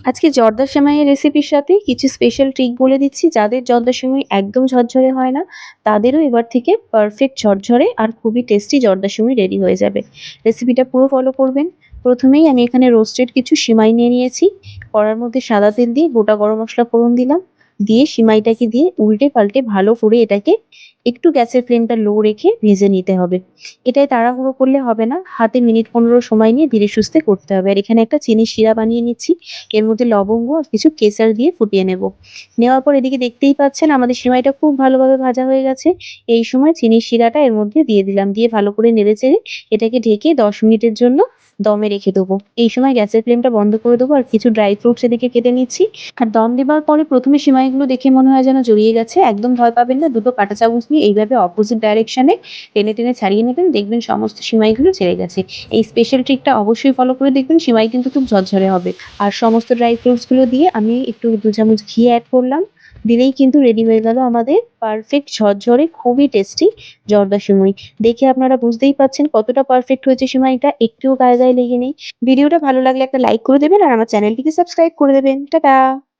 আজকে জর্দা সেমাইয়ের রেসিপির সাথে কিছু স্পেশাল ট্রিক বলে দিচ্ছি, যাদের জর্দা সেমাই একদম ঝরঝরে হয় না, তাদেরও এবার থেকে পারফেক্ট ঝরঝরে আর খুবই টেস্টি জর্দা সেমাই রেডি হয়ে যাবে। রেসিপিটা পুরো ফলো করবেন। প্রথমেই আমি এখানে রোস্টেড কিছু সেমাই নিয়ে নিয়েছি। কড়ার মধ্যে সাদা তেল দিয়ে গোটা গরম মসলা ফোড়ন দিলাম। দিয়ে সেমাইটাকে দিয়ে উল্টে পাল্টে ভালো করে এটাকে একটু গ্যাসের ফ্লেমটা লো রেখে ভেজে নিতে হবে। এটায় তাড়াহুড়ো করলে হবে না, হাতে মিনিট 15 সময় নিয়ে ধীরে সুস্থে করতে হবে। আর এখানে একটা চিনির শিরা বানিয়ে নিচ্ছি। এর মধ্যে লবঙ্গ আর কিছু কেশর দিয়ে ফুটিয়ে নেব। নেওয়ার পর এদিকে দেখতেই পাচ্ছেন আমাদের সেমাইটা খুব ভালোভাবে ভাজা হয়ে গেছে। এই সময় চিনির শিরাটা এর মধ্যে দিয়ে দিলাম। দিয়ে ভালো করে নেড়েচেড়ে এটাকে ঢেকে ১০ মিনিটের জন্য দমে রেখে দেবো। এই সময় গ্যাসের ফ্লেমটা বন্ধ করে দেবো আর কিছু ড্রাই ফ্রুটস এদিকে কেটে নিচ্ছি। আর দম দেবার পরে ১ম এ সেমাইগুলো দেখে মনে হয় যেন জড়িয়ে গেছে। একদম ভয় পাবেন না। দুটো কাঁটা চামচ নিয়ে এইভাবে অপোজিট ডাইরেকশনে টেনে, টেনে ছাড়িয়ে নেবেন। দেখবেন সমস্ত সেমাইগুলো ছেড়ে গেছে। এই স্পেশাল ট্রিকটা অবশ্যই ফলো করে দেখবেন। সেমাই কিন্তু খুব ঝরঝরে হবে। আর সমস্ত ড্রাই ফ্রুটস গুলো দিয়ে আমি একটু ২ চামচ ঘি এড করলাম। দিলেই কিন্তু রেডি হয়ে গেল আমাদের পারফেক্ট ঝরঝরে খুবই টেস্টি জর্দা সিমুই। দেখে আপনারা বুঝতেই পারছেন কতটা পারফেক্ট হয়েছে সিমাইটা, একটুও গায়ে, গায়ে লেগে নেই। ভিডিওটা ভালো লাগলে একটা লাইক করে দেবেন আর আমার চ্যানেলটিকে সাবস্ক্রাইব করে দেবেন। টাটা!